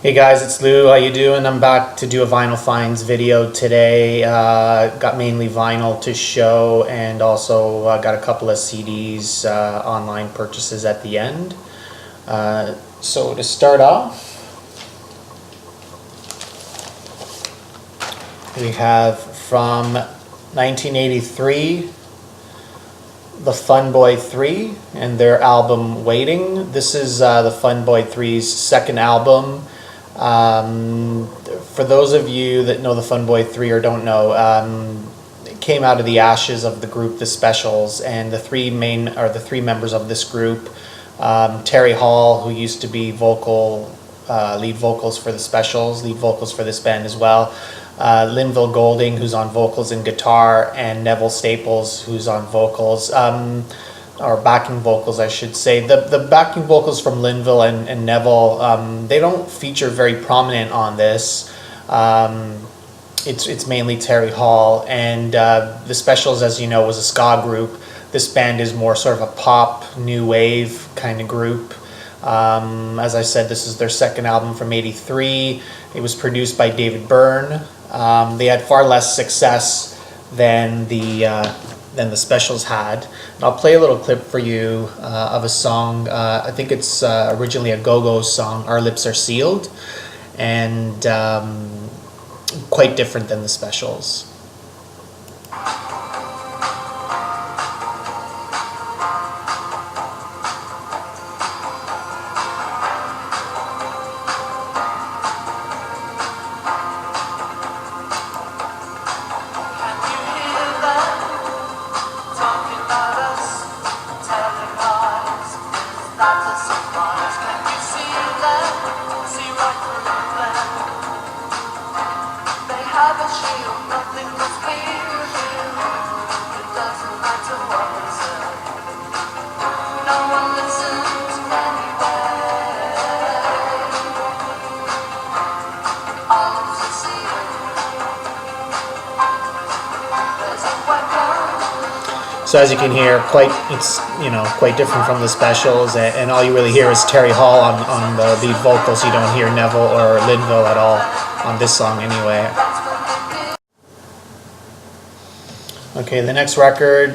Hey guys, it's Lou. How you doing? I'm back to do a vinyl finds video today. Got mainly vinyl to show, and also got a couple of CDs online purchases at the end. So to start off, we have from 1983 the Fun Boy 3 and their album Waiting. This is the Fun Boy 3's second album. For those of you that know the Fun Boy 3 or don't know, it came out of the ashes of the group The Specials, and the three members of this group, Terry Hall, who used to be lead vocals for The Specials, lead vocals for this band as well, Linville Golding, who's on vocals and guitar, and Neville Staples, who's on vocals, or backing vocals, I should say. The backing vocals from Linville and Neville, they don't feature very prominent on this. It's mainly Terry Hall, and The Specials, as you know, was a ska group. This band is more sort of a pop, new wave kind of group. As I said, this is their second album from '83. It was produced by David Byrne. They had far less success than the Specials had. And I'll play a little clip for you of a song. I think it's originally a Go-Go song, Our Lips Are Sealed, and quite different than the Specials. So as you can hear, it's quite different from the Specials, and all you really hear is Terry Hall on the lead vocals. You don't hear Neville or Linville at all on this song anyway. Okay, the next record,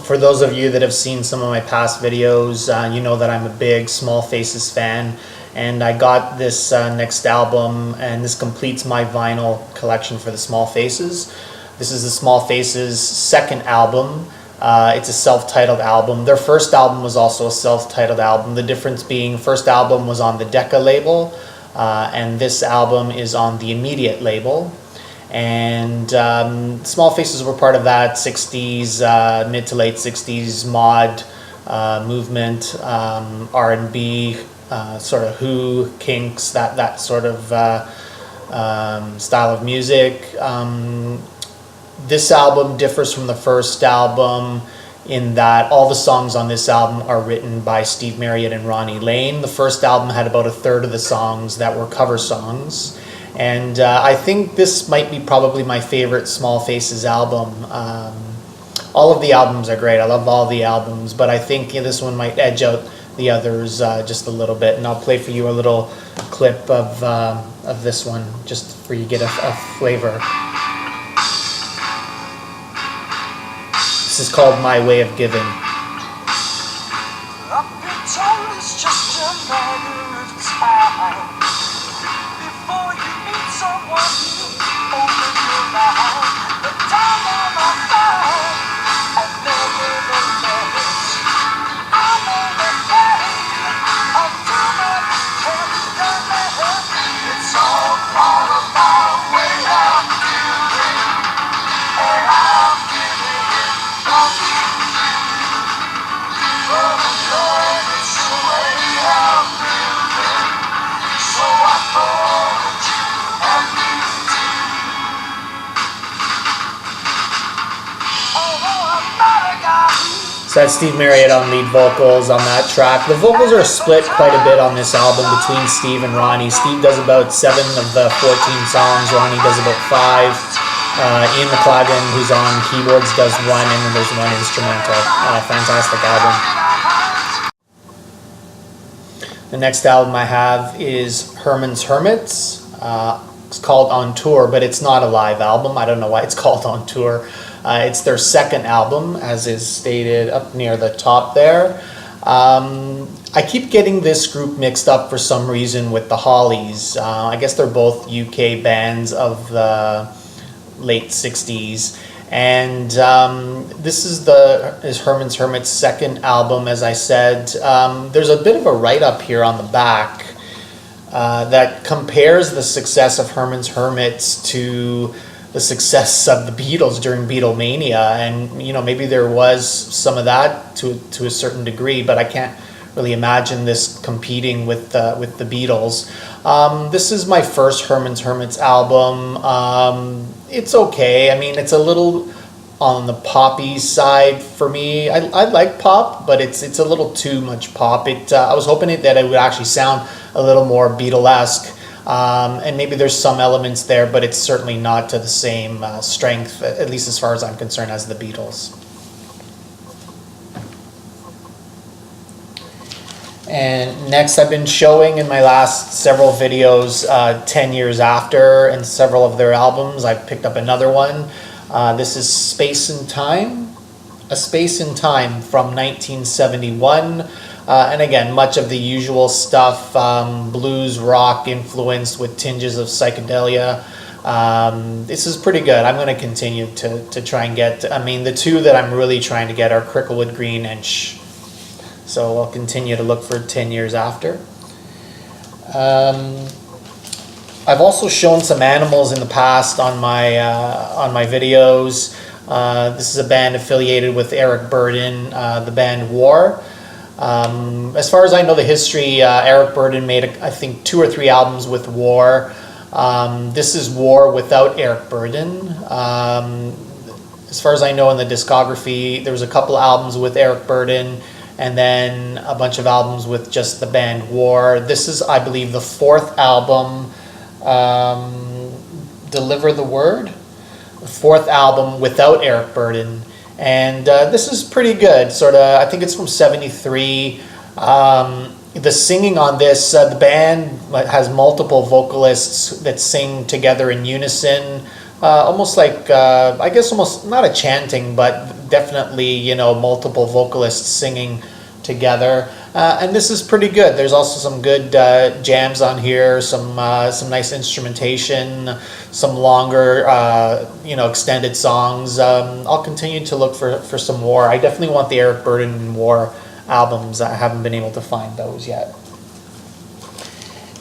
for those of you that have seen some of my past videos, you know that I'm a big Small Faces fan, and I got this next album, and this completes my vinyl collection for the Small Faces. This is the Small Faces' second album. It's a self-titled album. Their first album was also a self-titled album. The difference being, first album was on the Decca label, and this album is on the Immediate label. And Small Faces were part of that 60s, mid to late 60s mod movement, R&B, sort of Who, Kinks, that sort of style of music. This album differs from the first album in that all the songs on this album are written by Steve Marriott and Ronnie Lane. The first album had about a third of the songs that were cover songs. And I think this might be probably my favorite Small Faces album. All of the albums are great. I love all the albums, but I think this one might edge out the others just a little bit. And I'll play for you a little clip of this one, just for you to get a flavor. This is called My Way of Giving. So that's Steve Marriott on lead vocals on that track. The vocals are split quite a bit on this album between Steve and Ronnie. Steve does about 7 of the 14 songs. Ronnie does about 5. Ian McLagan, who's on keyboards, does 1, and then there's 1 instrumental. Fantastic album. The next album I have is Herman's Hermits. It's called On Tour, but it's not a live album. I don't know why it's called On Tour. It's their second album, as is stated up near the top there. I keep getting this group mixed up for some reason with the Hollies. I guess they're both UK bands of the late 60s. And this is Herman's Hermits' second album, as I said. There's a bit of a write-up here on the back that compares the success of Herman's Hermits to the success of the Beatles during Beatlemania, and you know, maybe there was some of that to a certain degree, but I can't really imagine this competing with the Beatles. This is my first Herman's Hermits album. It's okay. I mean, it's a little on the poppy side for me. I like pop, but it's a little too much pop. I was hoping that it would actually sound a little more Beatlesque. And maybe there's some elements there, but it's certainly not to the same strength, at least as far as I'm concerned, as the Beatles. And next, I've been showing in my last several videos 10 years after, and several of their albums. I've picked up another one. This is Space and Time, A Space in Time from 1971. And again, much of the usual stuff, blues rock influenced with tinges of psychedelia. This is pretty good. I'm going to continue to try and get, I mean, the two that I'm really trying to get are Cricklewood Green and Shh. So I'll continue to look for 10 years after. I've also shown some animals in the past on my videos. This is a band affiliated with Eric Burdon, the band War. As far as I know the history, Eric Burdon made, I think, 2 or 3 albums with War. This is War without Eric Burdon. As far as I know in the discography, there was a couple albums with Eric Burdon, and then a bunch of albums with just the band War. This is, I believe, the 4th album, Deliver the Word. The 4th album without Eric Burdon. And this is pretty good, sort of. I think it's from '73. The singing on this, the band has multiple vocalists that sing together in unison, almost like, I guess almost not a chanting, but definitely, you know, multiple vocalists singing together. And this is pretty good. There's also some good jams on here, some nice instrumentation, some longer, extended songs. I'll continue to look for some more. I definitely want the Eric Burdon and War albums. I haven't been able to find those yet.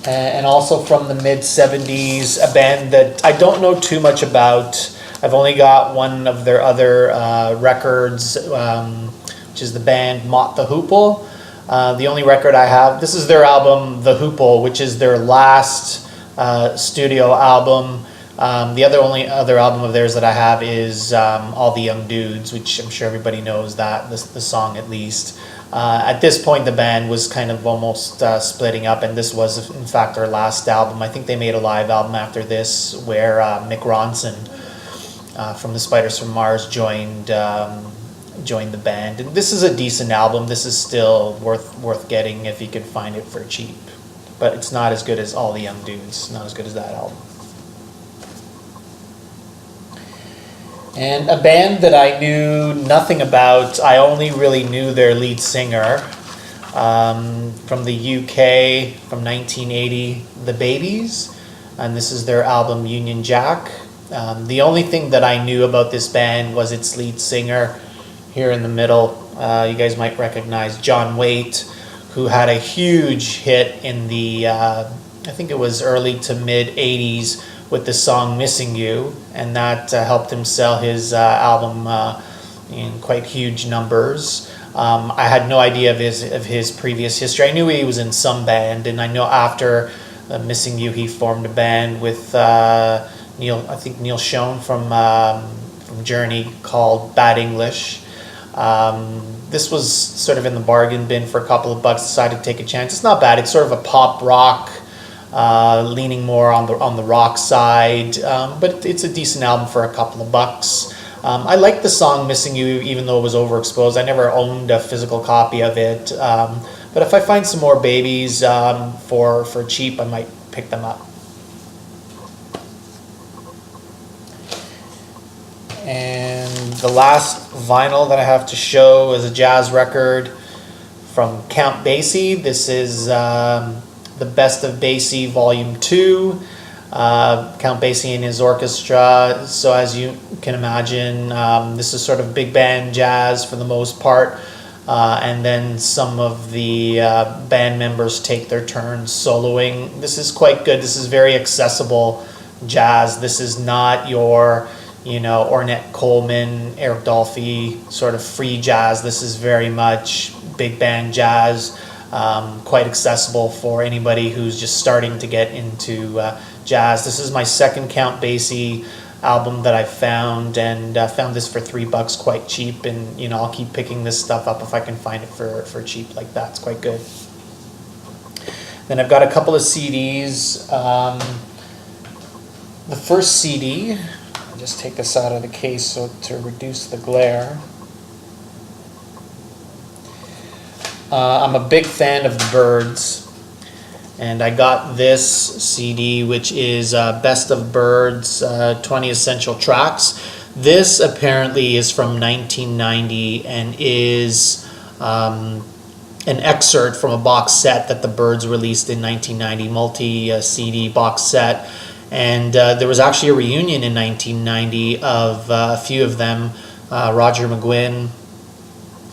And also from the mid-'70s, a band that I don't know too much about. I've only got one of their other records, which is the band Mott the Hoople. The only record I have, this is their album, The Hoople, which is their last studio album. The only other album of theirs that I have is All the Young Dudes, which I'm sure everybody knows that, the song at least. At this point, the band was kind of almost splitting up, and this was, in fact, their last album. I think they made a live album after this, where Mick Ronson from the Spiders from Mars joined the band. And this is a decent album. This is still worth getting if you can find it for cheap. But it's not as good as All the Young Dudes. Not as good as that album. And a band that I knew nothing about, I only really knew their lead singer, from the UK, from 1980, The Babies, and this is their album Union Jack. The only thing that I knew about this band was its lead singer. Here in the middle, you guys might recognize John Waite, who had a huge hit in the, I think it was early to mid-'80s, with the song Missing You, and that helped him sell his album in quite huge numbers. I had no idea of his previous history. I knew he was in some band, and I know after Missing You he formed a band with Neil Schon from Journey called Bad English. This was sort of in the bargain bin for a couple of bucks. Decided to take a chance. It's not bad. It's sort of a pop rock, leaning more on the rock side, but it's a decent album for a couple of bucks. I like the song Missing You, even though it was overexposed. I never owned a physical copy of it, But if I find some more babies for cheap, I might pick them up. And the last vinyl that I have to show is a jazz record from Count Basie. This is the Best of Basie Volume 2. Count Basie and his orchestra. So as you can imagine, this is sort of big band jazz for the most part. And then some of the band members take their turns soloing. This is quite good. This is very accessible jazz. This is not your, Ornette Coleman, Eric Dolphy sort of free jazz. This is very much big band jazz, quite accessible for anybody who's just starting to get into jazz. This is my second Count Basie album that I found, and found this for $3 quite cheap, and I'll keep picking this stuff up if I can find it for cheap like that. It's quite good. Then I've got a couple of CDs. The first CD, I'll just take this out of the case so to reduce the glare. I'm a big fan of the Byrds, and I got this CD, which is Best of Byrds, 20 Essential Tracks. This apparently is from 1990 and is an excerpt from a box set that the Byrds released in 1990, multi-CD box set. And there was actually a reunion in 1990 of a few of them, Roger McGuinn,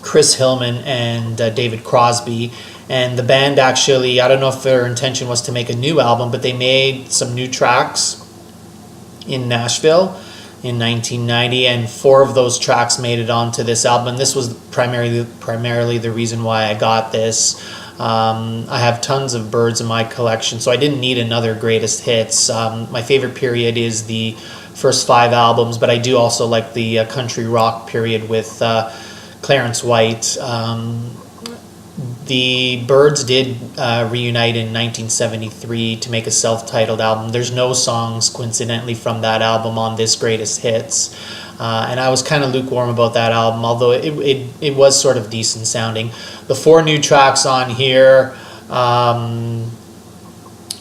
Chris Hillman, and David Crosby. And the band actually, I don't know if their intention was to make a new album, but they made some new tracks in Nashville in 1990, and 4 of those tracks made it onto this album. And this was primarily the reason why I got this. I have tons of Byrds in my collection, so I didn't need another greatest hits. My favorite period is the first 5 albums, but I do also like the country rock period with Clarence White. The Byrds did reunite in 1973 to make a self-titled album. There's no songs, coincidentally, from that album on this greatest hits. And I was kind of lukewarm about that album, although it was sort of decent sounding. The 4 new tracks on here,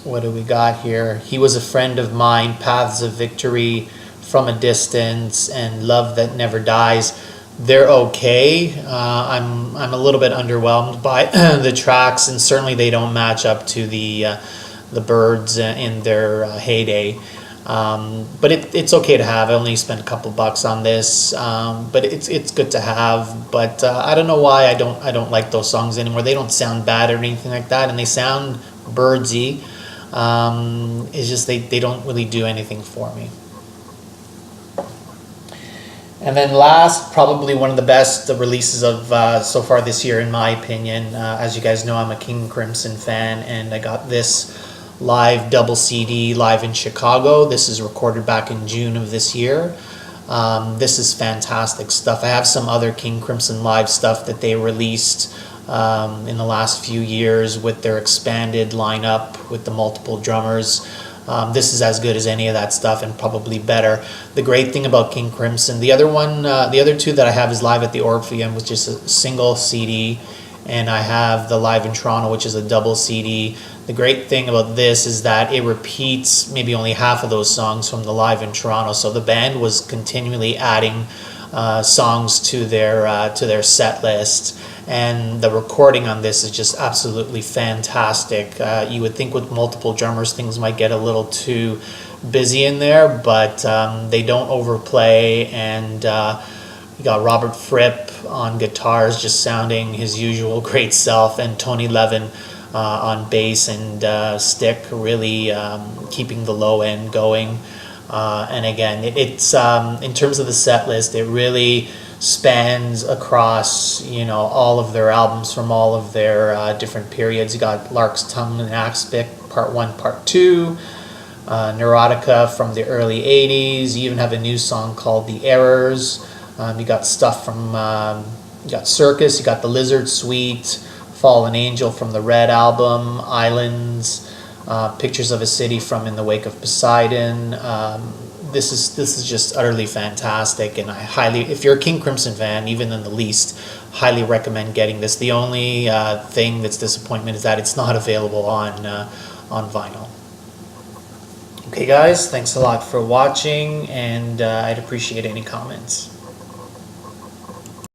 what do we got here? He Was a Friend of Mine, Paths of Victory, From a Distance, and Love That Never Dies. They're okay. I'm a little bit underwhelmed by the tracks, and certainly they don't match up to the Byrds in their heyday. But it's okay to have. I only spent a couple bucks on this, but it's good to have. But I don't know why I don't like those songs anymore. They don't sound bad or anything like that, and they sound Byrdsy. It's just they don't really do anything for me. And then last, probably one of the best releases of so far this year, in my opinion. As you guys know, I'm a King Crimson fan, and I got this live double CD live in Chicago. This is recorded back in June of this year. This is fantastic stuff. I have some other King Crimson live stuff that they released in the last few years with their expanded lineup with the multiple drummers. This is as good as any of that stuff, and probably better. The great thing about King Crimson, the other 2 that I have is live at the Orpheum, which is a single CD, and I have the live in Toronto, which is a double CD. The great thing about this is that it repeats maybe only half of those songs from the live in Toronto. So the band was continually adding songs to their set list, and the recording on this is just absolutely fantastic. You would think with multiple drummers things might get a little too busy in there, but they don't overplay, and you got Robert Fripp on guitars just sounding his usual great self, and Tony Levin on bass and stick, really keeping the low end going. And again, it's in terms of the set list, it really spans across all of their albums from all of their different periods. You got Lark's Tongue and Aspic, Part 1, Part 2, Neurotica from the early 80s. You even have a new song called The Errors. You got stuff from, you got Circus, you got the Lizard Suite, Fallen Angel from the Red album, Islands, Pictures of a City from In the Wake of Poseidon, this is just utterly fantastic, and I highly, if you're a King Crimson fan, even in the least, highly recommend getting this. The only thing that's disappointment is that it's not available on vinyl. Okay guys, thanks a lot for watching, and I'd appreciate any comments.